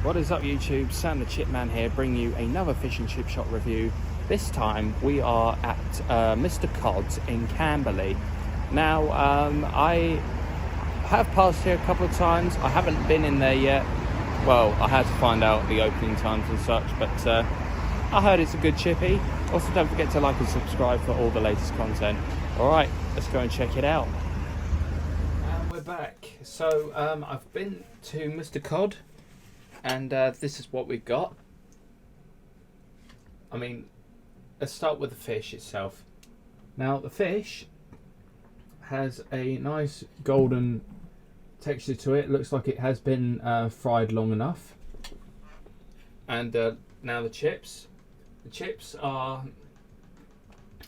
What is up YouTube, Sam the Chipman here, bringing you another fish and chip shop review. This time we are at Mr Cod in Camberley. Now I have passed here a couple of times. I haven't been in there yet. Well, I had to find out the opening times and such, but I heard it's a good chippy. Also, don't forget to like and subscribe for all the latest content. Alright, let's go and check it out. And we're back. So I've been to Mr Cod. And this is what we've got. I mean, let's start with the fish itself. Now, the fish has a nice golden texture to it. Looks like it has been fried long enough. And now the chips. The chips are,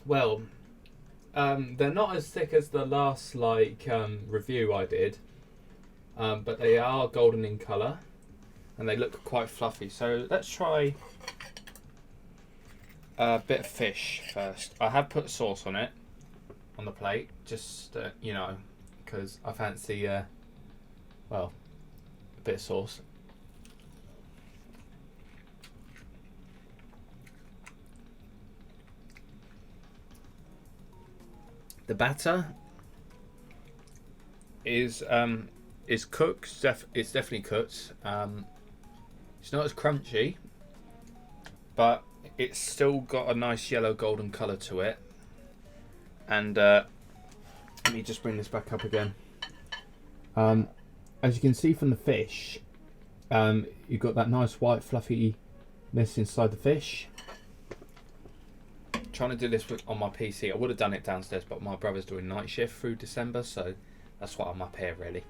well, they're not as thick as the last review I did, but they are golden in colour. And they look quite fluffy. So let's try a bit of fish first. I have put sauce on it, on the plate, just you know, because I fancy well, a bit of sauce. The batter is cooked. It's definitely cooked. It's not as crunchy, but it's still got a nice yellow golden colour to it. And let me just bring this back up again. As you can see from the fish, you've got that nice white fluffiness inside the fish. Trying to do this on my PC. I would have done it downstairs, but my brother's doing night shift through December, so that's why I'm up here really.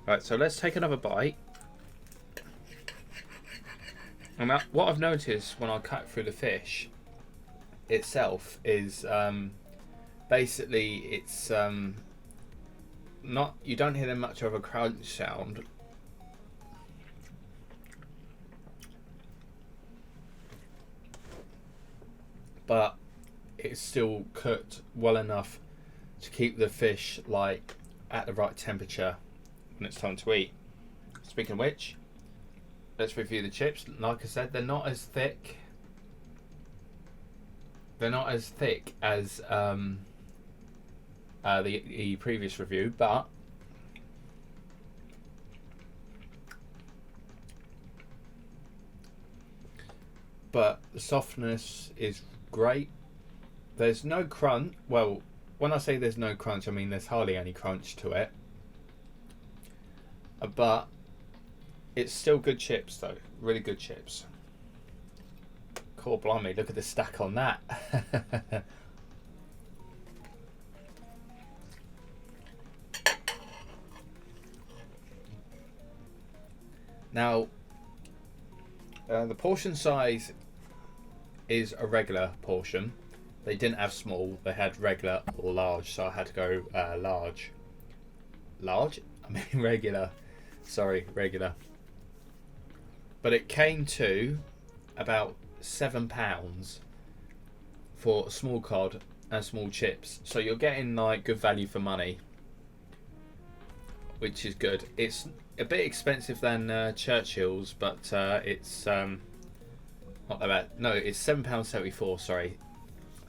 Right, so let's take another bite. And what I've noticed when I cut through the fish itself is basically it's not, you don't hear much of a crunch sound, but it's still cooked well enough to keep the fish like at the right temperature when it's time to eat. Speaking of which, let's review the chips. Like I said, they're not as thick. They're not as thick as the previous review, but the softness is great. There's no crunch. Well, when I say there's no crunch, I mean there's hardly any crunch to it. But it's still good chips though, really good chips. Cool, blimey, look at the stack on that. Now, the portion size is a regular portion. They didn't have small, they had regular or large, so I had to go large. Large? I mean regular. Sorry, regular. But it came to about £7 for small cod and small chips. So you're getting like good value for money, which is good. It's a bit expensive than Churchill's, but it's not that bad. No, it's £7.74. Sorry,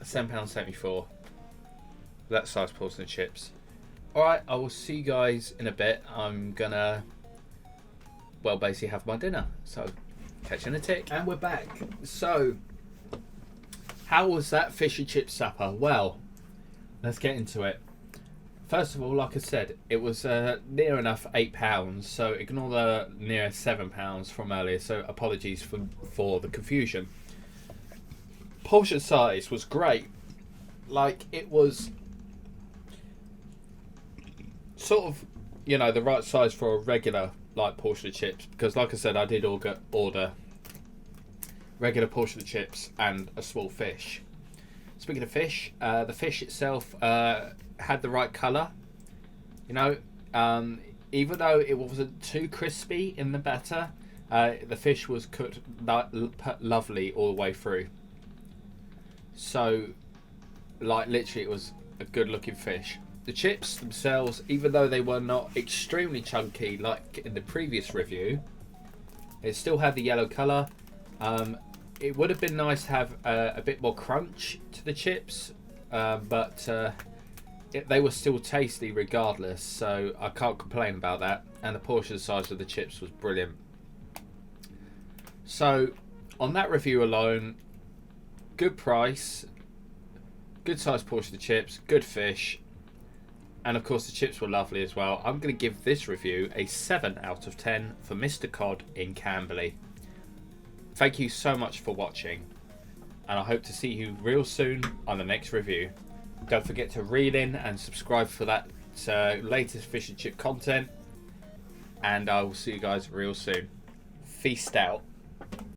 £7.74. That size portion of chips. All right, I will see you guys in a bit. I'm gonna, well, basically have my dinner. So catch you in a tick. And we're back. So how was that fish and chip supper? Well, let's get into it. First of all, like I said, it was near enough £8, so ignore the near £7 from earlier, so apologies for the confusion. Portion size was great. Like, it was sort of, you know, the right size for a regular like portion of chips, because like I said, I did order regular portion of chips and a small fish. Speaking of fish, the fish itself had the right colour, you know, even though it wasn't too crispy in the batter, the fish was cooked lovely all the way through. So like literally it was a good looking fish. The chips themselves, even though they were not extremely chunky like in the previous review, It still had the yellow colour. It would have been nice to have a bit more crunch to the chips, but they were still tasty regardless, so I can't complain about that. And the portion size of the chips was brilliant. So on that review alone, good price, good size portion of chips, good fish, and of course the chips were lovely as well. I'm going to give this review a 7 out of 10 for Mr Cod in Camberley. Thank you so much for watching, and I hope to see you real soon on the next review. Don't forget to reel in and subscribe for that latest fish and chip content, and I will see you guys real soon. Feast out.